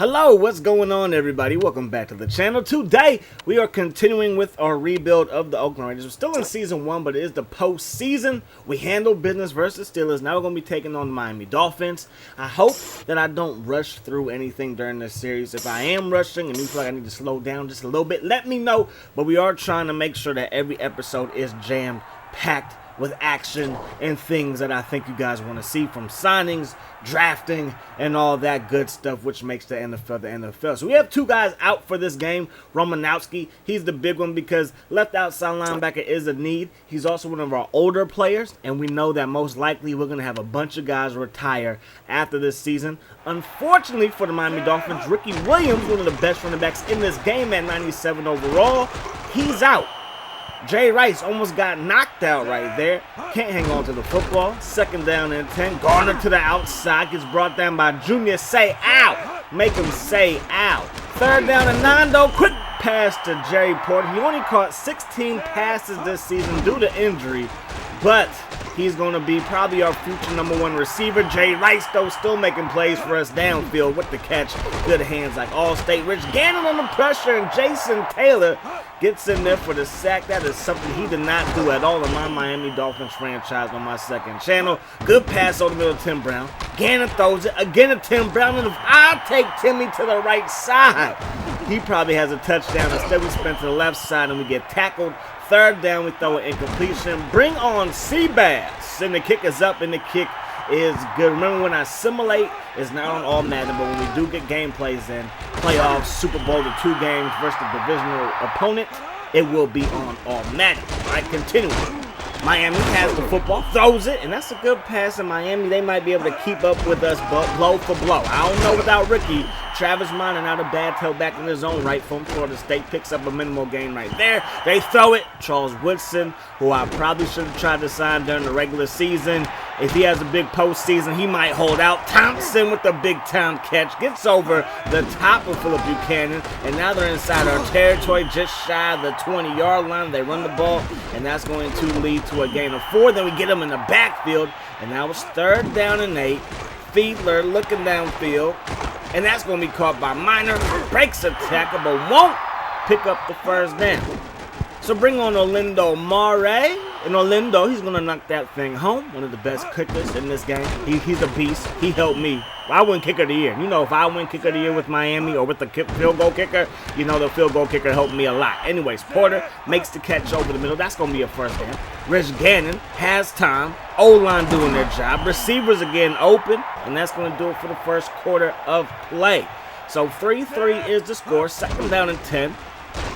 Hello, what's going on, everybody? Welcome back to the channel. Today, we are continuing with our rebuild of the Oakland Raiders. We're still in Season 1, but it is the postseason. We handled business versus Steelers. Now we're going to be taking on the Miami Dolphins. I hope that I don't rush through anything during this series. If I am rushing and you feel like I need to slow down just a little bit, let me know. But we are trying to make sure that every episode is jam-packed with action and things that I think you guys want to see, from signings, drafting, and all that good stuff, which makes the NFL. So we have two guys out for this game. Romanowski, he's the big one because left outside linebacker is a need. He's also one of our older players, and we know that most likely we're going to have a bunch of guys retire after this season. Unfortunately for the Miami Dolphins, Ricky Williams, one of the best running backs in this game at 97 overall, he's out. Jay Rice almost got knocked out right there. Can't hang on to the football. Second down and 10. Garner to the outside. Gets brought down by Junior. Say ow. Make him say ow. Third down and 9 though. Quick pass to Jerry Porter. He only caught 16 passes this season due to injury, but he's going to be probably our future #1 receiver. Jay Rice, though, still making plays for us downfield with the catch. Good hands like All-State. Rich Gannon on the pressure, and Jason Taylor gets in there for the sack. That is something he did not do at all in my Miami Dolphins franchise on my second channel. Good pass over the middle to Tim Brown. Gannon throws it again to Tim Brown, and if I take Timmy to the right side, he probably has a touchdown. Instead, we spin to the left side, and we get tackled. Third down, we throw an incompletion. Bring on Seabass, and the kick is up, and the kick is good. Remember, when I simulate, it's not on all Madden, but when we do get game plays in playoffs, Super Bowl, the 2 games versus the divisional opponent, it will be on all Madden. All right, continuing. Miami has the football, throws it, and that's a good pass in Miami. They might be able to keep up with us blow for blow. I don't know without Ricky. Travis Minor, not a bad tailback in his own right from Florida State, picks up a minimal gain right there. They throw it. Charles Woodson, who I probably should have tried to sign during the regular season. If he has a big postseason, he might hold out. Thompson with the big-time catch. Gets over the top of Phillip Buchanan, and now they're inside our territory, just shy of the 20-yard line. They run the ball, and that's going to lead to a gain of 4. Then we get them in the backfield, and now it's third down and 8. Fiedler looking downfield, and that's going to be caught by Minor. Breaks a tackle, but won't pick up the first down. So bring on Orlando Mare. And Orlando, he's going to knock that thing home. One of the best kickers in this game. He's a beast. He helped me. I win Kicker of the Year. You know, if I win Kicker of the Year with Miami or with the field goal kicker, you know the field goal kicker helped me a lot. Anyways, Porter makes the catch over the middle. That's going to be a first down. Rich Gannon has time. O-line doing their job. Receivers again open. And that's going to do it for the first quarter of play. So 3-3 is the score. Second down and 10.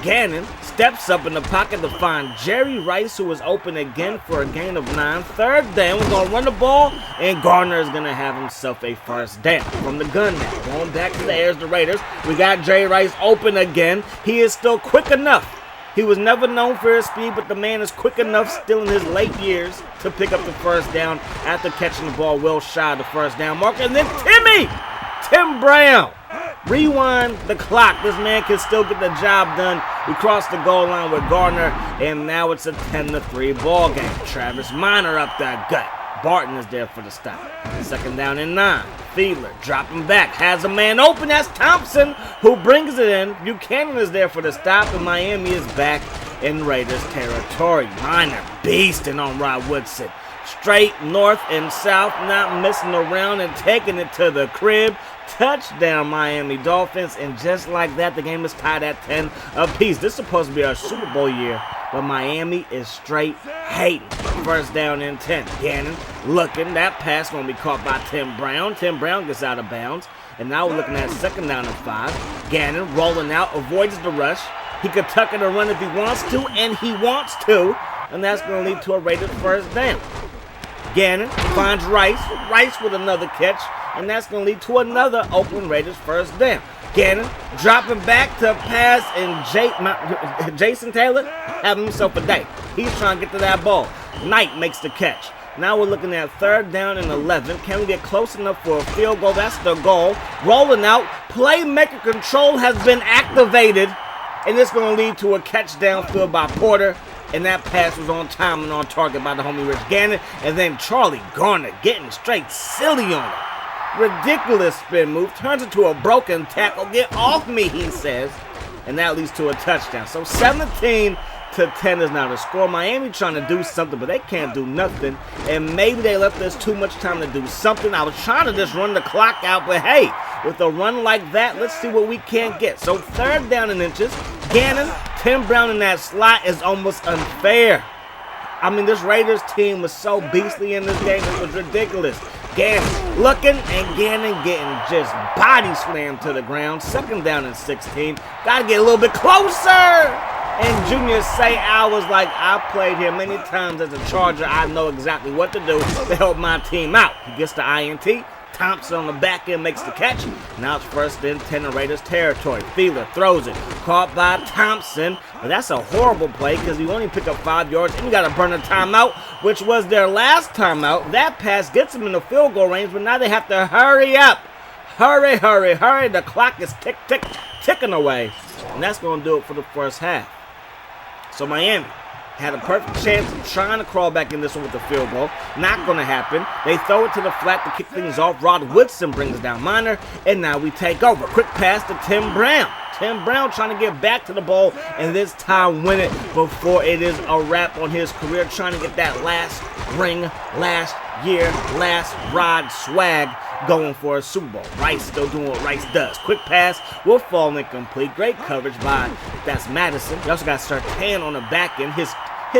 Gannon steps up in the pocket to find Jerry Rice, who is open again for a gain of 9. Third down, we're going to run the ball, and Garner is going to have himself a first down from the gun now. Going back to the airs, the Raiders. We got Jerry Rice open again. He is still quick enough. He was never known for his speed, but the man is quick enough still in his late years to pick up the first down after catching the ball well shy of the first down marker. And then Tim Brown. Rewind the clock. This man can still get the job done. We crossed the goal line with Garner, and now it's a 10-3 ball game. Travis Minor up that gut. Barton is there for the stop. Second down and 9. Fiedler dropping back. Has a man open. That's Thompson, who brings it in. Buchanan is there for the stop, and Miami is back in Raiders territory. Minor beasting on Rod Woodson. Straight north and south, not messing around and taking it to the crib. Touchdown, Miami Dolphins, and just like that, the game is tied at 10 apiece. This is supposed to be our Super Bowl year, but Miami is straight hating. First down and 10. Gannon looking. That pass going to be caught by Tim Brown. Tim Brown gets out of bounds, and now we're looking at second down and 5. Gannon rolling out, avoids the rush. He could tuck it and run if he wants to, and he wants to, and that's going to lead to a Raiders first down. Gannon finds Rice. Rice with another catch, and that's going to lead to another Oakland Raiders first down. Gannon dropping back to pass, and Jason Taylor having himself a day. He's trying to get to that ball. Knight makes the catch. Now we're looking at third down and 11. Can we get close enough for a field goal? That's the goal. Rolling out. Playmaker control has been activated, and it's going to lead to a catch downfield by Porter. And that pass was on time and on target by the homie Rich Gannon. And then Charlie Garner getting straight silly on it. Ridiculous spin move. Turns into a broken tackle. Get off me, he says. And that leads to a touchdown. So 17-10 is now the score. Miami trying to do something, but they can't do nothing. And maybe they left us too much time to do something. I was trying to just run the clock out, but hey, with a run like that, let's see what we can get. So 3rd down and inches. Gannon, Tim Brown in that slot is almost unfair. I mean, this Raiders team was so beastly in this game. It was ridiculous. Gannon looking and Gannon getting just body slammed to the ground. 2nd down and 16. Got to get a little bit closer. And Junior I was like, I played here many times as a Charger. I know exactly what to do to help my team out. He gets the INT. Thompson on the back end makes the catch. Now it's 1st and 10 in Raiders territory. Thielen throws it. Caught by Thompson. But that's a horrible play because you only pick up 5 yards and you got to burn a timeout, which was their last timeout. That pass gets them in the field goal range, but now they have to hurry up. Hurry, hurry, hurry. The clock is ticking away. And that's going to do it for the first half. So Miami had a perfect chance of trying to crawl back in this one with the field goal. Not going to happen. They throw it to the flat to kick things off. Rod Woodson brings down Minor, and now we take over. Quick pass to Tim Brown. Tim Brown trying to get back to the ball, and this time win it before it is a wrap on his career. Trying to get that last ring, last year, last ride swag going for a Super Bowl. Rice still doing what Rice does. Quick pass will fall incomplete. Great coverage by, that's Madison. You also got Surtain on the back end. His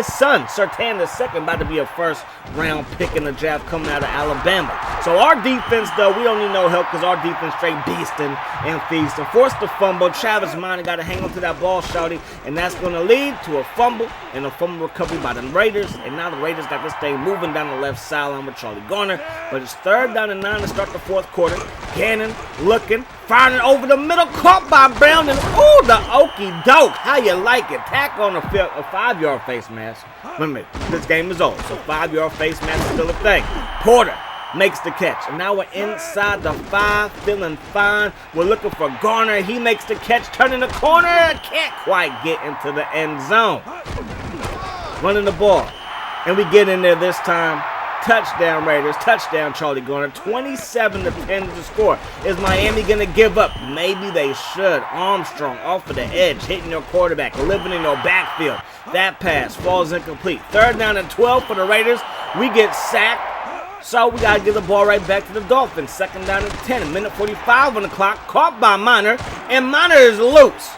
son, Surtain II, about to be a 1st-round pick in the draft coming out of Alabama. So our defense, though, we don't need no help because our defense straight beasting and feasting. Forced the fumble. Travis Minor got to hang on to that ball, shouty, and that's going to lead to a fumble and a fumble recovery by the Raiders. And now the Raiders got this thing moving down the left sideline with Charlie Garner. But it's 3rd down and 9 to start the 4th quarter. Gannon looking, firing it over the middle, caught by Brown, and ooh, the okey doke. How you like it? Tack on a 5-yard face mask. Wait a minute, this game is over, so 5-yard face mask is still a thing. Porter makes the catch, and now we're inside the 5, feeling fine. We're looking for Garner. He makes the catch, turning the corner, can't quite get into the end zone. Running the ball, and we get in there this time. Touchdown Raiders, touchdown Charlie Garner, 27-10 to score. Is Miami going to give up? Maybe they should. Armstrong off of the edge, hitting your quarterback, living in your backfield. That pass falls incomplete. 3rd down and 12 for the Raiders. We get sacked, so we got to give the ball right back to the Dolphins. 2nd down and 10, a minute 45 on the clock, caught by Minor, and Minor is loose.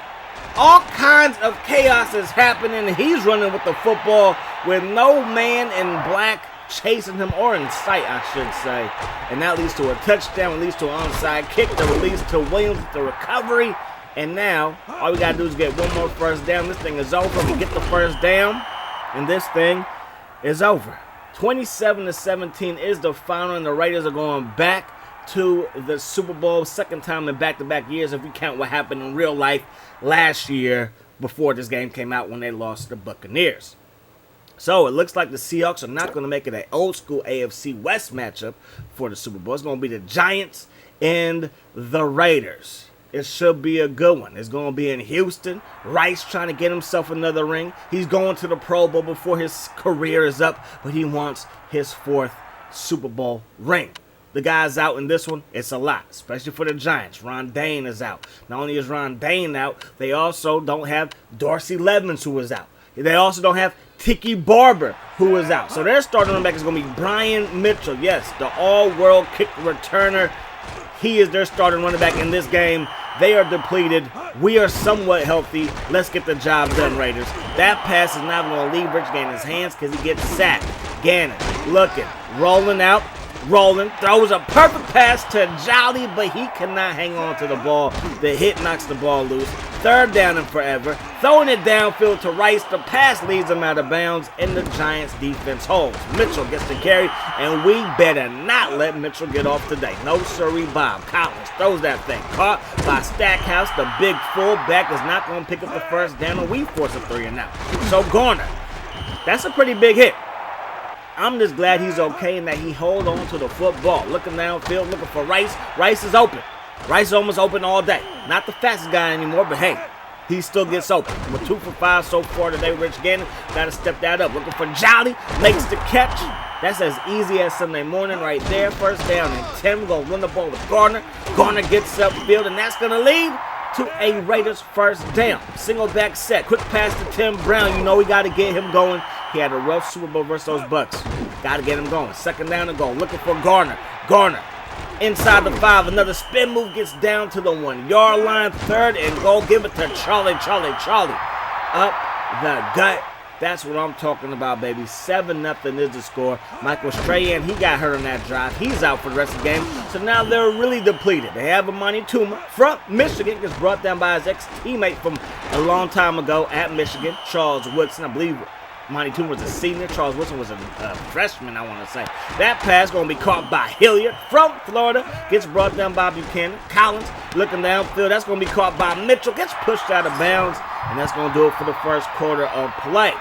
All kinds of chaos is happening. He's running with the football with no man in black chasing him, or in sight, I should say. And that leads to a touchdown, leads to an onside kick that release to Williams with the recovery. And now, all we got to do is get one more 1st down. This thing is over. We get the 1st down, and this thing is over. 27-17 is the final, and the Raiders are going back to the Super Bowl, 2nd time in back-to-back years if we count what happened in real life last year before this game came out when they lost to the Buccaneers. So it looks like the Seahawks are not going to make it an old-school AFC West matchup for the Super Bowl. It's going to be the Giants and the Raiders. It should be a good one. It's going to be in Houston. Rice trying to get himself another ring. He's going to the Pro Bowl before his career is up, but he wants his 4th Super Bowl ring. The guys out in this one, it's a lot, especially for the Giants. Ron Dane is out. Not only is Ron Dane out, they also don't have Dorsey Levens, who is out. They also don't have Tiki Barber, who is out. So their starting running back is going to be Brian Mitchell. Yes, the all-world kick returner. He is their starting running back in this game. They are depleted. We are somewhat healthy. Let's get the job done, Raiders. That pass is not going to leave Rich Gannon's hands because he gets sacked. Gannon looking, rolling out. Rolling, throws a perfect pass to Jolly, but he cannot hang on to the ball. The hit knocks the ball loose. 3rd down and forever. Throwing it downfield to Rice. The pass leads him out of bounds, and the Giants defense holds. Mitchell gets the carry, and we better not let Mitchell get off today. No sirree, Bob. Collins throws that thing. Caught by Stackhouse. The big fullback is not going to pick up the 1st down, and we force a 3 and out. So Garner, that's a pretty big hit. I'm just glad he's okay and that he hold on to the football. Looking downfield, looking for Rice. Rice is open. Rice is almost open all day. Not the fastest guy anymore, but hey, He still gets open. We're 2 for 5 so far today. Rich Gannon got to step that up. Looking for Jolly. Makes the catch. That's as easy as Sunday morning right there. First down and 10. We're going to run the ball with Garner. Garner gets upfield, and that's going to lead to a Raiders first down. Single back set. Quick pass to Tim Brown. You know we got to get him going. He had a rough Super Bowl versus those Bucks. Got to get him going. Second down and goal. Looking for Garner. Garner. Inside the 5, another spin move gets down to the 1-yard line. Third and goal. Give it to Charlie. Up the gut. That's what I'm talking about, baby. 7-0 is the score. Michael Strahan, he got hurt on that drive. He's out for the rest of the game. So now they're really depleted. They have Amani Toomer from Michigan. Gets brought down by his ex-teammate from a long time ago at Michigan, Charles Woodson. I believe Amani Toomer was a senior. Charles Woodson was a freshman, I want to say. That pass going to be caught by Hilliard from Florida. Gets brought down by Buchanan. Collins looking downfield. That's going to be caught by Mitchell. Gets pushed out of bounds. And that's going to do it for the first quarter of play.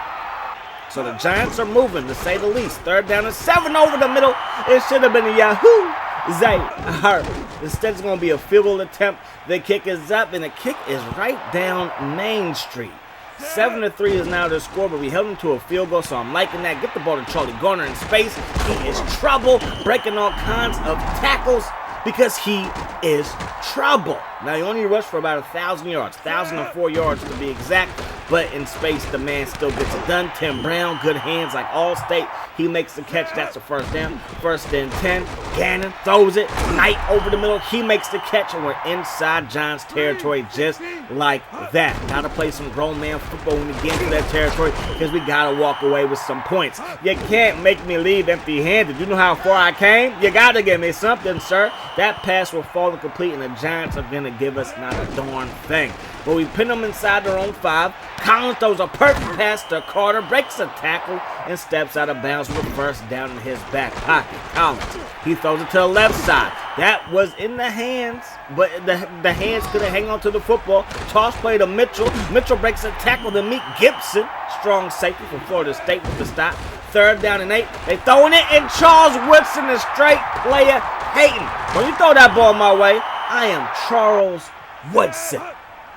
So the Giants are moving, to say the least. Third down and 7 over the middle. It should have been a Yahoo! Zay Hart. Instead, it's going to be a field goal attempt. The kick is up, and the kick is right down Main Street. 7-3 is now the score, but we held him to a field goal, so I'm liking that. Get the ball to Charlie Garner in space. He is trouble, breaking all kinds of tackles because he is trouble. Now, he only rushed for about 1,000 yards, 1,004 yards to be exact, but in space, the man still gets it done. Tim Brown, good hands like All-State. He makes the catch. That's the first down. First and 10. Gannon throws it. Knight over the middle. He makes the catch, and we're inside Giants territory just like that. Got to play some grown man football when we get into that territory because we got to walk away with some points. You can't make me leave empty-handed. You know how far I came? You got to give me something, sir. That pass will fall incomplete, and the Giants are going to give us not a darn thing. But we pin them inside their own 5. Collins throws a perfect pass to Carter, breaks a tackle, and steps out of bounds with first down in his back pocket. Collins, he throws it to the left side. That was in the hands, but the hands couldn't hang on to the football. Toss play to Mitchell. Mitchell breaks a tackle to meet Gibson. Strong safety from Florida State with the stop. Third down and 8. They throwing it, and Charles Woodson is straight player hating. When you throw that ball my way, I am Charles Woodson.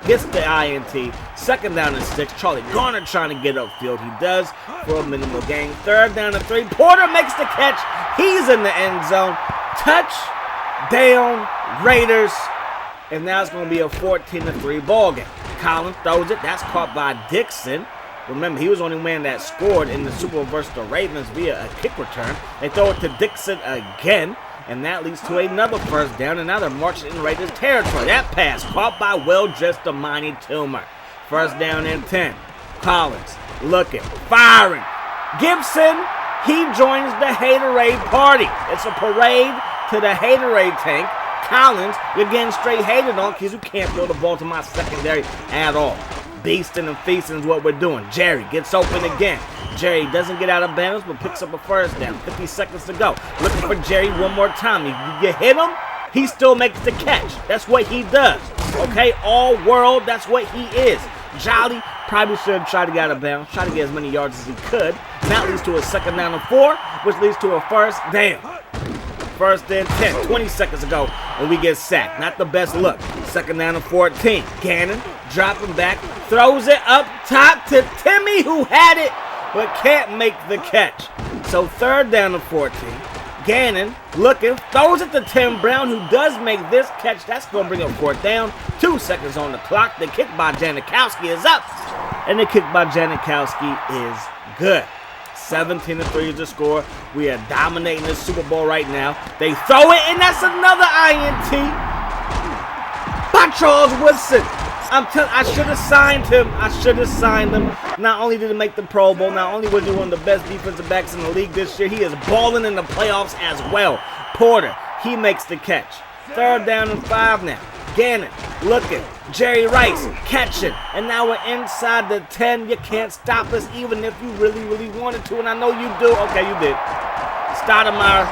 Gets the INT. Second down and 6. Charlie Garner trying to get upfield. He does for a minimal gain. Third down and 3. Porter makes the catch. He's in the end zone. Touchdown Raiders. And now it's going to be a 14-3 ball game. Collins throws it. That's caught by Dixon. Remember, he was the only man that scored in the Super Bowl versus the Ravens via a kick return. They throw it to Dixon again. And that leads to another first down, and now they're marching in Raiders territory. That pass caught by well-dressed Amani Toomer. First down and 10. Collins looking, firing. Gibson, he joins the haterade party. It's a parade to the haterade tank. Collins, you're getting straight hated on because you can't throw the ball to my secondary at all. Beasting and feasting is what we're doing. Jerry gets open again. Jerry doesn't get out of bounds, but picks up a first down. 50 seconds to go. Looking for Jerry one more time. You hit him, he still makes the catch. That's what he does. Okay, all world, that's what he is. Jolly probably should have tried to get out of bounds, try to get as many yards as he could. And that leads to a second down and 4, which leads to a first down. First and 10, 20 seconds ago, and we get sacked. Not the best look. Second down and 14. Gannon dropping back, throws it up top to Timmy, who had it, but can't make the catch. So third down and 14. Gannon looking, throws it to Tim Brown, who does make this catch. That's going to bring up fourth down. 2 seconds on the clock. The kick by Janikowski is up, and the kick by Janikowski is good. 17-3 is the score. We are dominating the Super Bowl right now. They throw it, and that's another INT by Charles Woodson. I should have signed him. Not only did he make the Pro Bowl, not only was he one of the best defensive backs in the league this year, he is balling in the playoffs as well. Porter, he makes the catch. Third down and 5 now. Gannon looking. Jerry Rice catching. And now we're inside the 10. You can't stop us even if you really, really wanted to. And I know you do. Okay, you did. Stoudemire,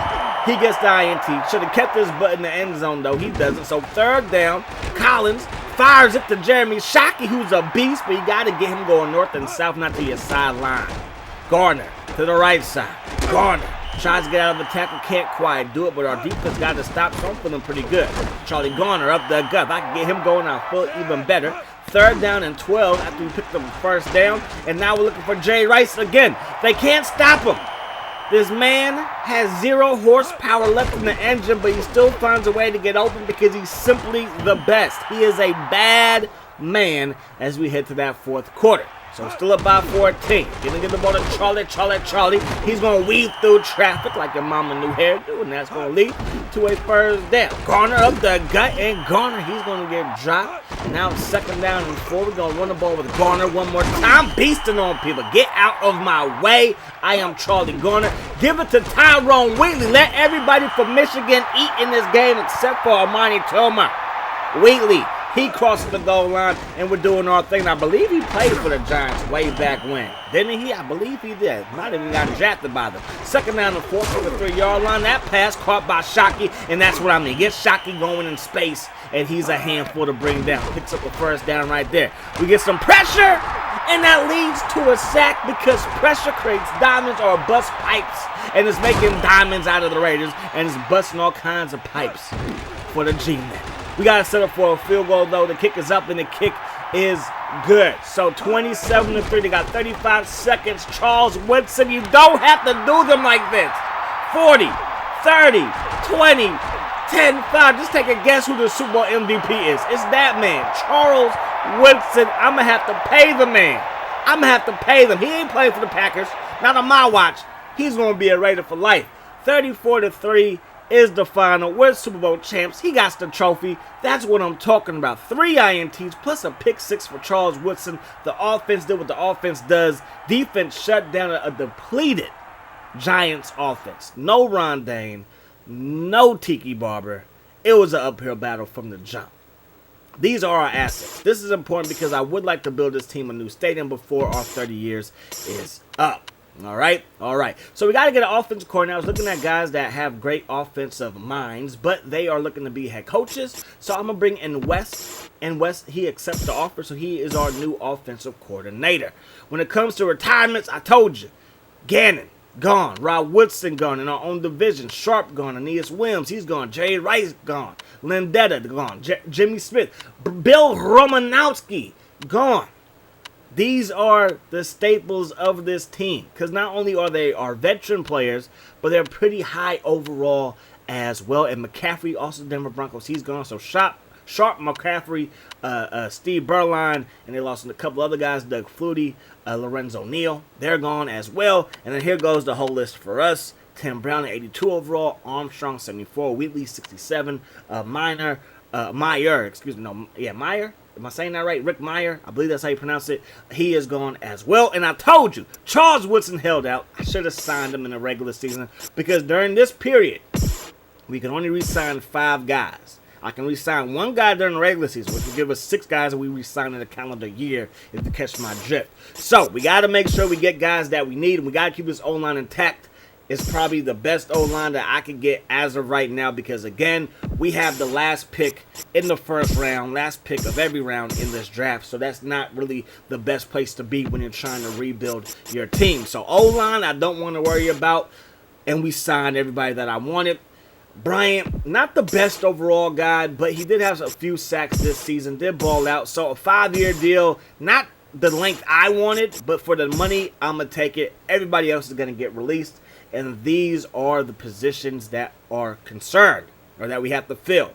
he gets the INT. Should have kept his butt in the end zone, though. He doesn't. So third down. Collins fires it to Jeremy Shockey, who's a beast, but you got to get him going north and south, not to your sideline. Garner to the right side. Garner tries to get out of the tackle, can't quite do it, but our defense got to stop, so I'm feeling pretty good. Charlie Garner up the gut. If I can get him going, I'll feel even better. 3rd down and 12 after we picked up the 1st down. And now we're looking for Jay Rice again. They can't stop him. This man has 0 horsepower left in the engine, but he still finds a way to get open because he's simply the best. He is a bad man as we head to that 4th quarter. So still up by 14. Gonna get the ball to Charlie. He's gonna weave through traffic like your mama new hairdo, and that's gonna lead to a 1st down. Garner up the gut, and Garner, he's gonna get dropped. Now 2nd down and 4. We're gonna run the ball with Garner one more time. Beasting on people. Get out of my way. I am Charlie Garner. Give it to Tyrone Wheatley. Let everybody from Michigan eat in this game except for Amani Toma. Wheatley. He crosses the goal line, and we're doing our thing. I believe he played for the Giants way back when. Didn't he? I believe he did. Might even got drafted by them. 2nd down and 4 from the 3-yard line. That pass caught by Shockey, and that's what I mean. Get Shockey going in space, and he's a handful to bring down. Picks up the 1st down right there. We get some pressure, and that leads to a sack because pressure creates diamonds or bust pipes, and it's making diamonds out of the Raiders, and it's busting all kinds of pipes for the G-Men. We got to set up for a field goal, though. The kick is up, and the kick is good. So 27-3. They got 35 seconds. Charles Woodson, you don't have to do them like this. 40, 30, 20, 10, 5. Just take a guess who the Super Bowl MVP is. It's that man, Charles Woodson. I'm going to have to pay the man. I'm going to have to pay them. He ain't playing for the Packers. Not on my watch. He's going to be a Raider for life. 34-3. Is the final. We're Super Bowl champs. He got the trophy. That's what I'm talking about. 3 INTs plus a pick 6 for Charles Woodson. The offense did what the offense does. Defense shut down a depleted Giants offense. No Rondane. No Tiki Barber. It was an uphill battle from the jump. These are our assets. This is important because I would like to build this team a new stadium before our 30 years is up. All right. So we got to get an offensive coordinator. I was looking at guys that have great offensive minds, but they are looking to be head coaches. So I'm going to bring in West. And West, he accepts the offer, so he is our new offensive coordinator. When it comes to retirements, I told you, Gannon, gone. Rod Woodson, gone. In our own division, Sharp, gone. Aeneas Williams, he's gone. Jay Rice, gone. Lindetta, gone. Jimmy Smith. Bill Romanowski, gone. These are the staples of this team because not only are they our veteran players, but they're pretty high overall as well. And McCaffrey, also Denver Broncos, he's gone. So Sharp, McCaffrey, Steve Berline, and they lost a couple other guys, Doug Flutie, Lorenzo Neal. They're gone as well. And then here goes the whole list for us. Tim Brown at 82 overall, Armstrong 74, Wheatley 67, Meyer. Am I saying that right? Rick Meyer, I believe that's how you pronounce it. He is gone as well. And I told you, Charles Woodson held out. I should have signed him in the regular season because during this period, we can only re-sign 5 guys. I can re-sign 1 guy during the regular season, which will give us 6 guys that we re-sign in a calendar year, if you catch my drift. So we got to make sure we get guys that we need, and we got to keep this O-line intact. It's probably the best O-line that I could get as of right now because, again, we have the last pick in the 1st round, last pick of every round in this draft. So that's not really the best place to be when you're trying to rebuild your team. So O-line, I don't want to worry about, and we signed everybody that I wanted. Bryant, not the best overall guy, but he did have a few sacks this season, did ball out. So a 5-year deal, not the length I wanted, but for the money, I'm going to take it. Everybody else is going to get released. And these are the positions that are concerned or that we have to fill.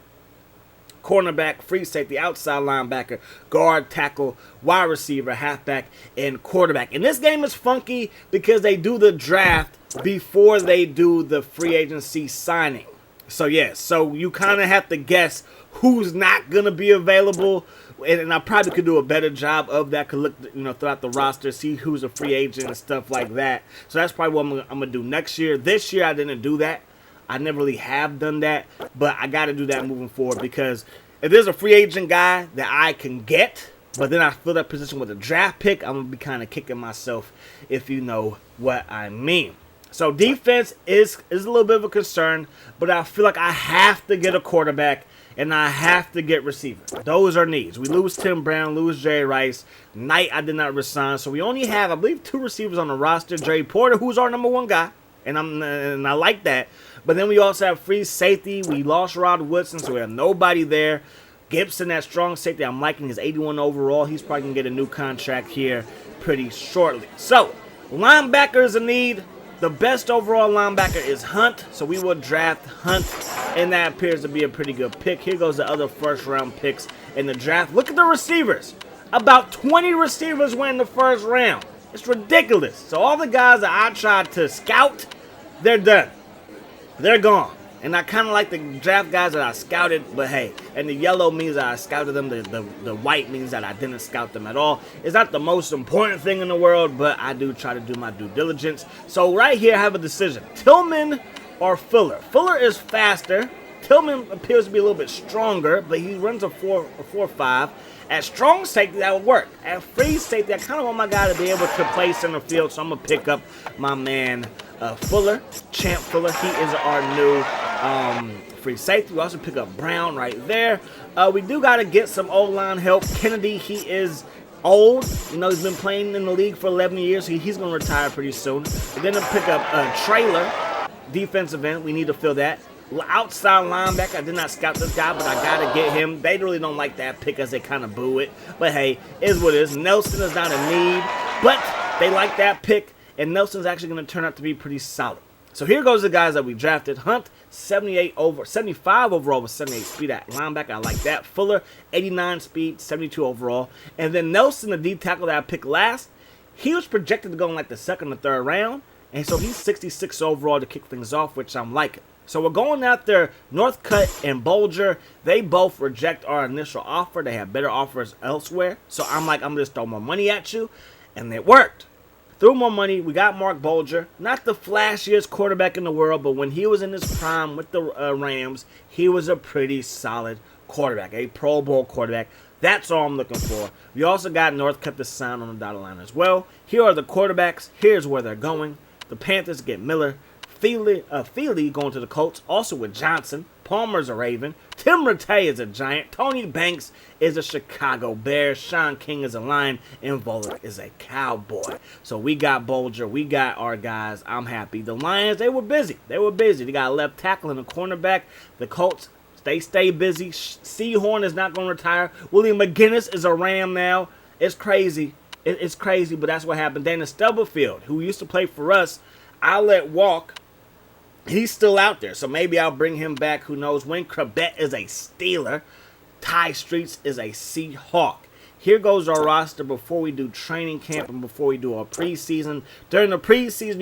Cornerback, free safety, outside linebacker, guard, tackle, wide receiver, halfback, and quarterback. And this game is funky because they do the draft before they do the free agency signing. So, so you kind of have to guess who's not going to be available. And I probably could do a better job of that. Could look, throughout the roster, see who's a free agent and stuff like that. So that's probably what I'm gonna do next year. This year I didn't do that. I never really have done that, but I got to do that moving forward because if there's a free agent guy that I can get, but then I fill that position with a draft pick, I'm gonna be kind of kicking myself, if you know what I mean. So defense is a little bit of a concern, but I feel like I have to get a quarterback. And I have to get receiver. Those are needs. We lose Tim Brown, lose Jay Rice. Knight, I did not resign. So we only have, I believe, 2 receivers on the roster. Jerry Porter, who's our number 1 guy. And I like that. But then we also have free safety. We lost Rod Woodson, so we have nobody there. Gibson, that strong safety, I'm liking his 81 overall. He's probably going to get a new contract here pretty shortly. So, linebackers in need. The best overall linebacker is Hunt, so we will draft Hunt, and that appears to be a pretty good pick. Here goes the other first-round picks in the draft. Look at the receivers. About 20 receivers went in the first round. It's ridiculous. So all the guys that I tried to scout, they're done. They're gone. And I kind of like the draft guys that I scouted, but hey, and the yellow means that I scouted them. The white means that I didn't scout them at all. It's not the most important thing in the world, but I do try to do my due diligence. So right here, I have a decision. Tillman or Fuller. Fuller is faster. Tillman appears to be a little bit stronger, but he runs a 4.5. At strong safety, that would work. At free safety, I kind of want my guy to be able to play center field, so I'm going to pick up my man Fuller, Champ Fuller. He is our new free safety. We also pick up Brown right there. We do got to get some O-line help. Kennedy, he is old. You know, he's been playing in the league for 11 years. He's going to retire pretty soon. We're going to pick up Trailer, defensive end. We need to fill that. Outside linebacker, I did not scout this guy, but I got to get him. They really don't like that pick as they kind of boo it. But hey, is what it is. Nelson is not a need, but they like that pick, and Nelson's actually going to turn out to be pretty solid. So here goes the guys that we drafted. Hunt, 75 overall with 78 speed at linebacker. I like that. Fuller, 89 speed, 72 overall. And then Nelson, the D tackle that I picked last, he was projected to go in like the second or third round, and so he's 66 overall to kick things off, which I'm liking. So we're going after Northcutt and Bolger. They both reject our initial offer. They have better offers elsewhere. So I'm like, I'm just throwing more money at you. And it worked. Threw more money. We got Mark Bolger. Not the flashiest quarterback in the world, but when he was in his prime with the Rams, he was a pretty solid quarterback. A Pro Bowl quarterback. That's all I'm looking for. We also got Northcutt to sign on the dotted line as well. Here are the quarterbacks. Here's where they're going. The Panthers get Miller. Feely going to the Colts, also with Johnson. Palmer's a Raven. Tim Rattay is a Giant. Tony Banks is a Chicago Bear. Sean King is a Lion. And Volek is a Cowboy. So we got Bolger. We got our guys. I'm happy. The Lions, they were busy. They got a left tackle and a cornerback. The Colts, they stay busy. Seahorn is not going to retire. William McGinnis is a Ram now. It's crazy. It's crazy, but that's what happened. Dana Stubblefield, who used to play for us, I let walk. He's still out there, so maybe I'll bring him back. Who knows? Wayne Krebet is a Steeler. Ty Streets is a Seahawk. Here goes our roster before we do training camp and before we do our preseason. During the preseason,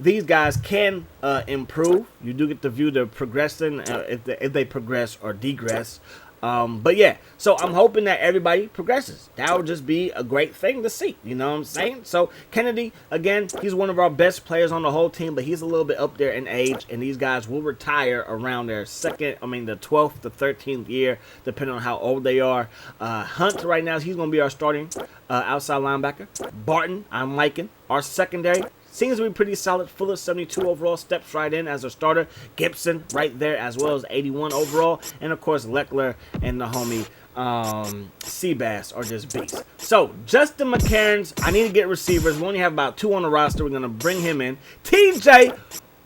these guys can improve. You do get to view the progression if they progress or degress. But yeah, so I'm hoping that everybody progresses. That would just be a great thing to see. You know what I'm saying? So Kennedy, again, he's one of our best players on the whole team, but he's a little bit up there in age, and these guys will retire around their the 12th to 13th year, depending on how old they are. Hunt right now, he's going to be our starting outside linebacker. Barton, I'm liking. Our secondary seems to be pretty solid. Fuller, 72 overall, steps right in as a starter. Gibson right there as well as 81 overall. And, of course, Leckler and the homie Seabass are just beasts. So, Justin McCarron's, I need to get receivers. We only have about 2 on the roster. We're going to bring him in. TJ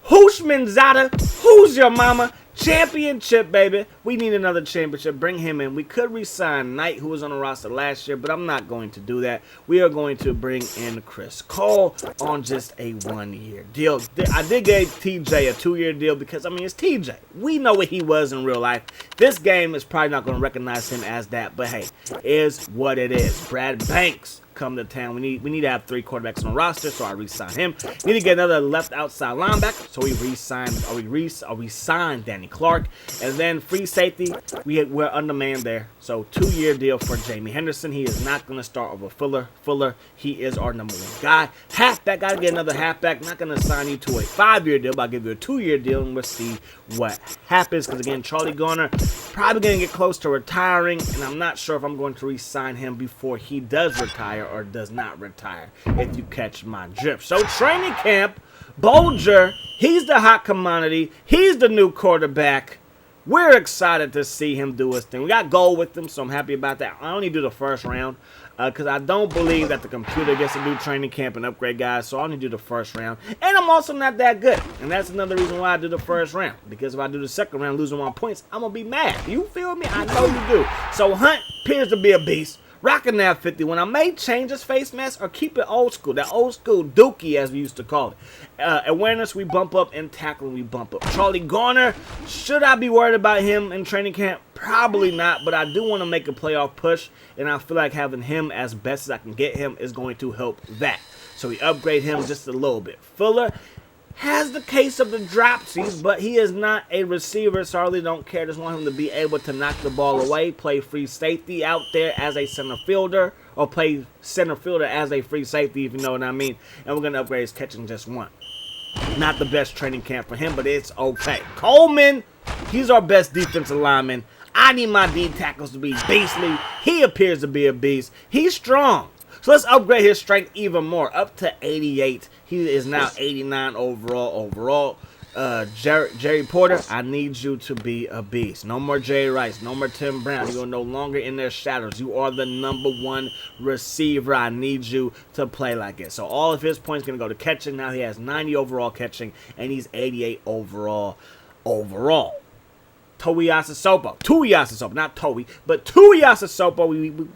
Hushmanzada, who's your mama? Championship, baby. We need another championship. Bring him in. We could re-sign Knight, who was on the roster last year, but I'm not going to do that. We are going to bring in Chris Cole on just a 1-year deal. I did give TJ a 2-year deal because, it's TJ. We know what he was in real life. This game is probably not going to recognize him as that, but hey, is what it is. Brad Banks come to town. We need to have 3 quarterbacks on the roster, so I re-sign him. Need to get another left outside linebacker, so we re-sign Danny Clark. And then free safety, we're undermanned there. So 2-year deal for Jamie Henderson. He is not going to start over Fuller. He is our number 1 guy. Halfback, got to get another halfback. Not going to sign you to a 5-year deal, but I'll give you a 2-year deal, and we'll see what happens. Because again, Charlie Garner probably going to get close to retiring, and I'm not sure if I'm going to re-sign him before he does retire or does not retire, if you catch my drift. So training camp, Bolger, he's the hot commodity. He's the new quarterback. We're excited to see him do his thing. We got gold with him, so I'm happy about that. I only do the first round because I don't believe that the computer gets to do training camp and upgrade guys, so I only do the first round. And I'm also not that good, and that's another reason why I do the first round, because if I do the second round losing 1 points, I'm going to be mad. You feel me? I know you do. So Hunt appears to be a beast. Rocking that 51. I may change his face mask or keep it old school. That old school dookie, as we used to call it. Awareness, we bump up, and tackling, we bump up. Charlie Garner, should I be worried about him in training camp? Probably not, but I do want to make a playoff push, and I feel like having him as best as I can get him is going to help that. So we upgrade him just a little bit. Fuller has the case of the dropsies, but he is not a receiver, so I really don't care. Just want him to be able to knock the ball away, play free safety out there as a center fielder, or play center fielder as a free safety, if you know what I mean. And we're going to upgrade his catching just one. Not the best training camp for him, but it's okay. Coleman, he's our best defensive lineman. I need my D tackles to be beastly. He appears to be a beast. He's strong. So let's upgrade his strength even more, up to 88. He is now 89 overall. Jerry Porter, I need you to be a beast. No more Jerry Rice, no more Tim Brown. You are no longer in their shadows. You are the #1 receiver. I need you to play like it. So all of his points going to go to catching. Now he has 90 overall catching, and he's 88 overall. Tuiasosopo, not Toei, but Tuiasosopo.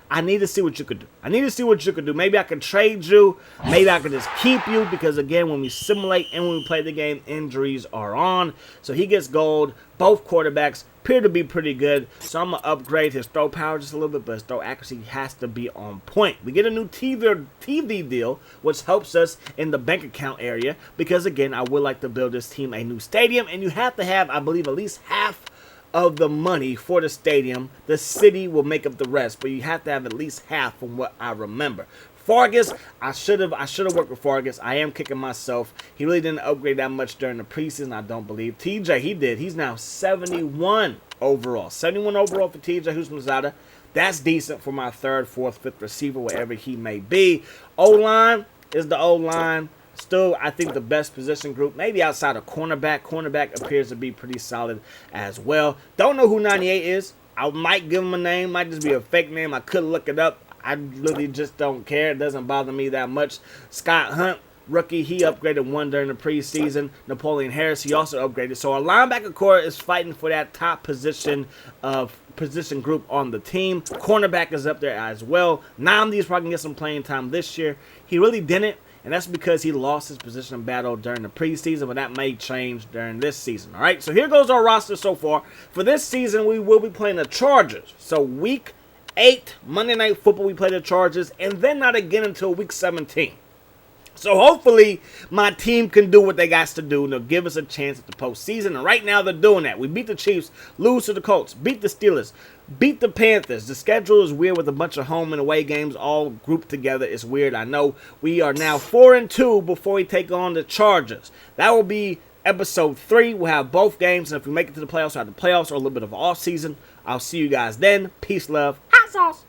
I need to see what you could do. Maybe I can trade you. Maybe I can just keep you because, again, when we simulate and when we play the game, injuries are on. So he gets gold. Both quarterbacks appear to be pretty good. So I'm going to upgrade his throw power just a little bit, but his throw accuracy has to be on point. We get a new TV deal, which helps us in the bank account area because, again, I would like to build this team a new stadium. And you have to have, I believe, at least half of the money for the stadium. The city will make up the rest, but you have to have at least half from what I remember. Fargus, I should have worked with Fargus. I am kicking myself. He really didn't upgrade that much during the preseason, I don't believe. TJ, he did. He's now 71 overall. 71 overall for TJ Husmanzada. That's decent for my 3rd, 4th, 5th receiver, wherever he may be. O-line is the O-line. Still, I think the best position group, maybe outside of cornerback. Cornerback appears to be pretty solid as well. Don't know who 98 is. I might give him a name. Might just be a fake name. I could look it up. I really just don't care. It doesn't bother me that much. Scott Hunt, rookie, he upgraded 1 during the preseason. Napoleon Harris, he also upgraded. So our linebacker core is fighting for that top position group on the team. Cornerback is up there as well. Namdi is probably going to get some playing time this year. He really didn't. And that's because he lost his position battle during the preseason, but that may change during this season. All right, so here goes our roster so far. For this season, we will be playing the Chargers. So week 8, Monday Night Football, we play the Chargers, and then not again until week 17. So hopefully my team can do what they got to do and they'll give us a chance at the postseason. And right now they're doing that. We beat the Chiefs, lose to the Colts, beat the Steelers, beat the Panthers. The schedule is weird with a bunch of home and away games all grouped together. It's weird. I know we are now 4-2 before we take on the Chargers. That will be episode 3. We'll have both games. And if we make it to the playoffs, we'll have the playoffs or a little bit of off season. I'll see you guys then. Peace, love. Hot sauce.